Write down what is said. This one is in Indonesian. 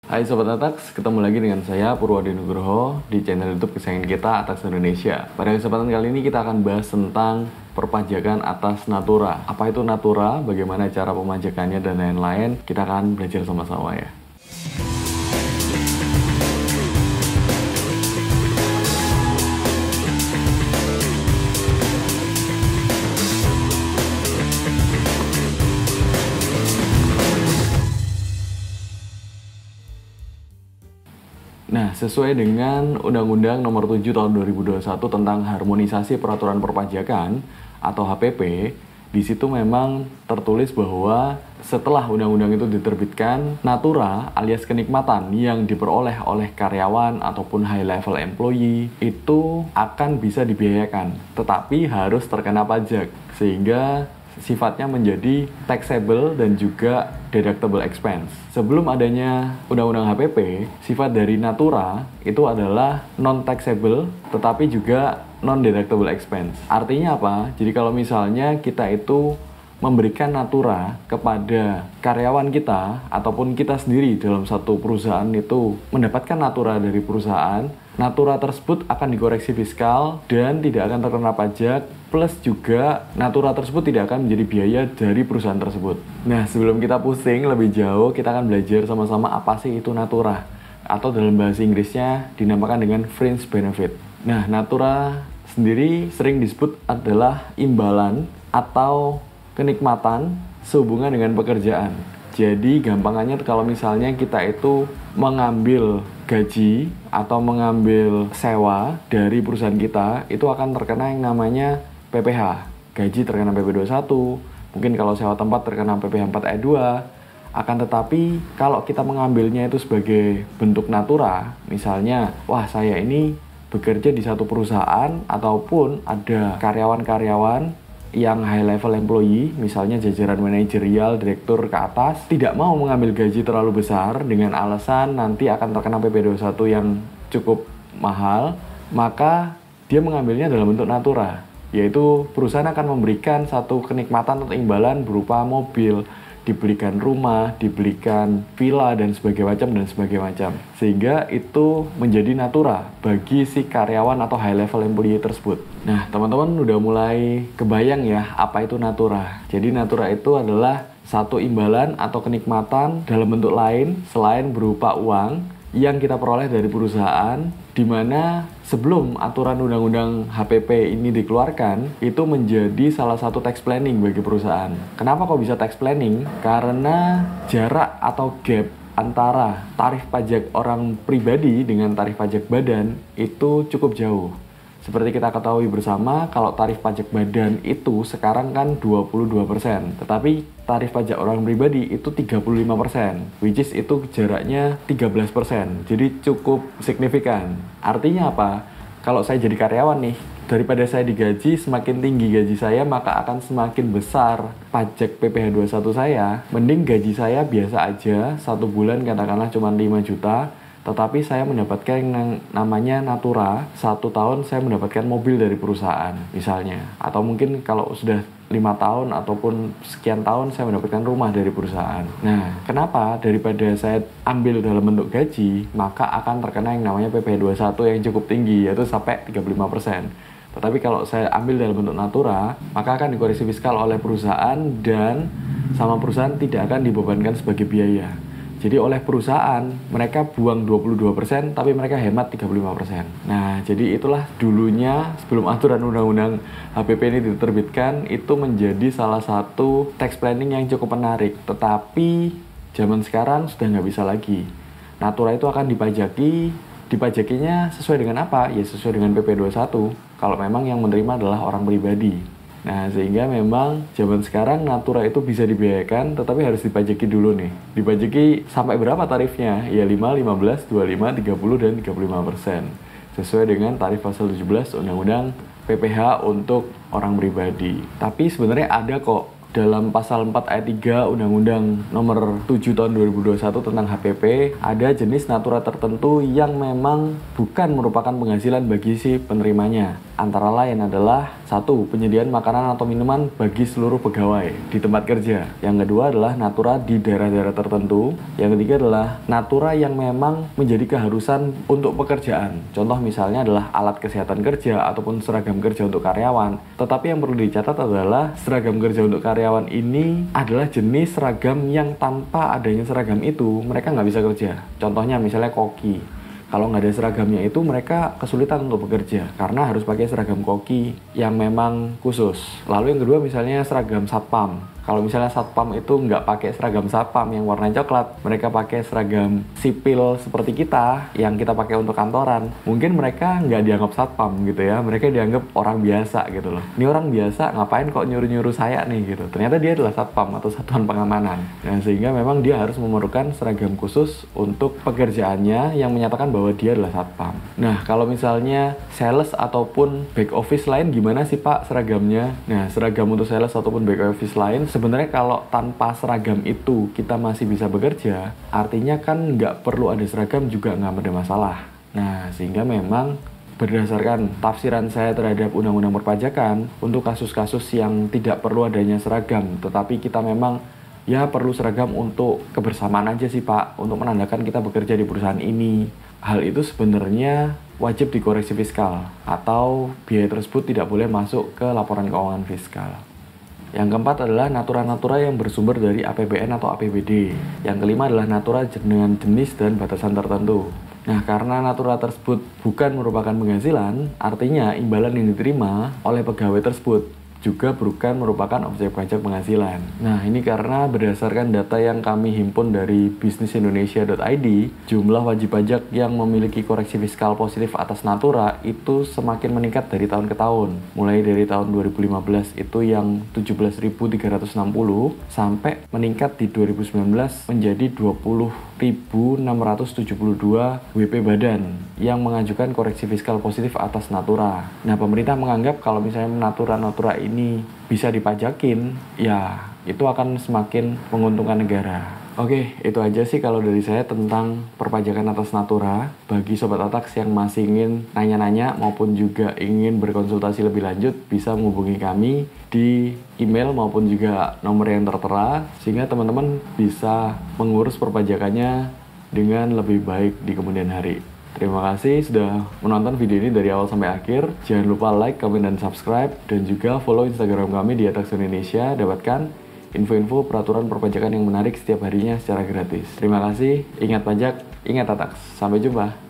Hai Sobat Atax, ketemu lagi dengan saya Purwadi Nugroho di channel YouTube kesayangan kita Atax Indonesia. Pada kesempatan kali ini kita akan bahas tentang perpajakan atas Natura. Apa itu Natura, bagaimana cara pemajakannya dan lain-lain. Kita akan belajar sama-sama ya. Nah, sesuai dengan Undang-Undang Nomor 7 Tahun 2021 tentang Harmonisasi Peraturan Perpajakan atau HPP, di situ memang tertulis bahwa setelah undang-undang itu diterbitkan, natura alias kenikmatan yang diperoleh oleh karyawan ataupun high level employee itu akan bisa dibiayakan, tetapi harus terkena pajak, sehingga sifatnya menjadi taxable dan juga deductible expense. Sebelum adanya Undang-Undang HPP, sifat dari Natura itu adalah non-taxable tetapi juga non-deductible expense. Artinya apa? Jadi kalau misalnya kita itu memberikan Natura kepada karyawan kita ataupun kita sendiri dalam satu perusahaan itu mendapatkan Natura dari perusahaan, Natura tersebut akan dikoreksi fiskal dan tidak akan terkena pajak, plus juga Natura tersebut tidak akan menjadi biaya dari perusahaan tersebut. Nah, sebelum kita pusing lebih jauh, kita akan belajar sama-sama apa sih itu Natura, atau dalam bahasa Inggrisnya dinamakan dengan fringe benefit. Nah, Natura sendiri sering disebut adalah imbalan atau kenikmatan sehubungan dengan pekerjaan. Jadi gampangannya kalau misalnya kita itu mengambil gaji atau mengambil sewa dari perusahaan kita, itu akan terkena yang namanya PPh. Gaji terkena PP 21, mungkin kalau sewa tempat terkena PPh 4 ayat 2. Akan tetapi kalau kita mengambilnya itu sebagai bentuk Natura, misalnya, wah saya ini bekerja di satu perusahaan ataupun ada karyawan-karyawan yang high level employee, misalnya jajaran manajerial, direktur ke atas, tidak mau mengambil gaji terlalu besar dengan alasan nanti akan terkena PP 21 yang cukup mahal, maka dia mengambilnya dalam bentuk Natura, yaitu perusahaan akan memberikan satu kenikmatan atau imbalan berupa mobil, dibelikan rumah, dibelikan villa dan sebagainya macam. Sehingga itu menjadi Natura bagi si karyawan atau high level employee tersebut. Nah, teman-teman udah mulai kebayang ya apa itu Natura. Jadi Natura itu adalah satu imbalan atau kenikmatan dalam bentuk lain selain berupa uang yang kita peroleh dari perusahaan, di mana sebelum aturan undang-undang HPP ini dikeluarkan, itu menjadi salah satu tax planning bagi perusahaan. Kenapa kok bisa tax planning? Karena jarak atau gap antara tarif pajak orang pribadi dengan tarif pajak badan itu cukup jauh. Seperti kita ketahui bersama, kalau tarif pajak badan itu sekarang kan 22%, tetapi tarif pajak orang pribadi itu 35%, which is itu jaraknya 13%, jadi cukup signifikan. Artinya apa? Kalau saya jadi karyawan nih, daripada saya digaji, semakin tinggi gaji saya, maka akan semakin besar pajak PPh 21 saya. Mending gaji saya biasa aja, satu bulan katakanlah cuma 5 juta, tetapi saya mendapatkan yang namanya Natura, 1 tahun saya mendapatkan mobil dari perusahaan misalnya. Atau mungkin kalau sudah 5 tahun ataupun sekian tahun saya mendapatkan rumah dari perusahaan. Nah, kenapa? Daripada saya ambil dalam bentuk gaji, maka akan terkena yang namanya PPh 21 yang cukup tinggi, yaitu sampai 35%. Tetapi kalau saya ambil dalam bentuk Natura, maka akan dikoreksi fiskal oleh perusahaan dan sama perusahaan tidak akan dibebankan sebagai biaya. Jadi oleh perusahaan, mereka buang 22%, tapi mereka hemat 35%. Nah, jadi itulah dulunya sebelum aturan undang-undang HPP ini diterbitkan, itu menjadi salah satu tax planning yang cukup menarik. Tetapi zaman sekarang sudah nggak bisa lagi. Natura itu akan dipajakinya sesuai dengan apa? Ya sesuai dengan PP 21, kalau memang yang menerima adalah orang pribadi. Nah, sehingga memang zaman sekarang Natura itu bisa dibiayakan, tetapi harus dipajaki dulu nih. Dipajaki sampai berapa tarifnya? Ya 5, 15, 25, 30, dan 35%. Sesuai dengan tarif pasal 17 Undang-Undang PPh untuk orang pribadi. Tapi sebenarnya ada kok dalam pasal 4 ayat 3 Undang-Undang Nomor 7 Tahun 2021 tentang HPP, ada jenis Natura tertentu yang memang bukan merupakan penghasilan bagi si penerimanya. antara lain adalah: 1. Penyediaan makanan atau minuman bagi seluruh pegawai di tempat kerja. Yang kedua adalah natura di daerah-daerah tertentu. Yang ketiga adalah natura yang memang menjadi keharusan untuk pekerjaan. Contoh misalnya adalah alat kesehatan kerja ataupun seragam kerja untuk karyawan. Tetapi yang perlu dicatat adalah seragam kerja untuk karyawan ini adalah jenis seragam yang tanpa adanya seragam itu mereka nggak bisa kerja. Contohnya misalnya koki. Kalau nggak ada seragamnya itu mereka kesulitan untuk bekerja karena harus pakai seragam koki yang memang khusus. Lalu yang kedua misalnya seragam satpam. Kalau misalnya satpam itu nggak pakai seragam satpam yang warna coklat, mereka pakai seragam sipil seperti kita yang kita pakai untuk kantoran, mungkin mereka nggak dianggap satpam gitu ya, mereka dianggap orang biasa gitu loh. Ini orang biasa ngapain kok nyuruh-nyuruh saya nih gitu. Ternyata dia adalah satpam atau satuan pengamanan. Nah, sehingga memang dia harus memerlukan seragam khusus untuk pekerjaannya yang menyatakan bahwa dia adalah satpam. Nah, kalau misalnya sales ataupun back office lain gimana sih Pak seragamnya? Nah, seragam untuk sales ataupun back office lain sebenarnya kalau tanpa seragam itu kita masih bisa bekerja, artinya kan nggak perlu ada seragam juga nggak ada masalah. Nah, sehingga memang berdasarkan tafsiran saya terhadap undang-undang perpajakan, untuk kasus-kasus yang tidak perlu adanya seragam, tetapi kita memang ya perlu seragam untuk kebersamaan aja sih Pak, untuk menandakan kita bekerja di perusahaan ini. Hal itu sebenarnya wajib dikoreksi fiskal, atau biaya tersebut tidak boleh masuk ke laporan keuangan fiskal. Yang keempat adalah natura-natura yang bersumber dari APBN atau APBD. Yang kelima adalah natura dengan jenis dan batasan tertentu. Nah, karena natura tersebut bukan merupakan penghasilan, artinya imbalan yang diterima oleh pegawai tersebut juga bukan merupakan objek pajak penghasilan. Nah, ini karena berdasarkan data yang kami himpun dari bisnisindonesia.id, jumlah wajib pajak yang memiliki koreksi fiskal positif atas natura itu semakin meningkat dari tahun ke tahun. Mulai dari tahun 2015 itu yang 17.360 sampai meningkat di 2019 menjadi 20.672 WP badan yang mengajukan koreksi fiskal positif atas natura. Nah, pemerintah menganggap kalau misalnya natura-natura ini bisa dipajakin, ya itu akan semakin menguntungkan negara. Oke, itu aja sih kalau dari saya tentang perpajakan atas natura. Bagi Sobat Atax yang masih ingin nanya-nanya maupun juga ingin berkonsultasi lebih lanjut, bisa menghubungi kami di email maupun juga nomor yang tertera, sehingga teman-teman bisa mengurus perpajakannya dengan lebih baik di kemudian hari. Terima kasih sudah menonton video ini dari awal sampai akhir. Jangan lupa like, comment, dan subscribe. Dan juga follow Instagram kami di Atax Indonesia. Dapatkan info-info peraturan perpajakan yang menarik setiap harinya secara gratis. Terima kasih. Ingat pajak, ingat Atax. Sampai jumpa.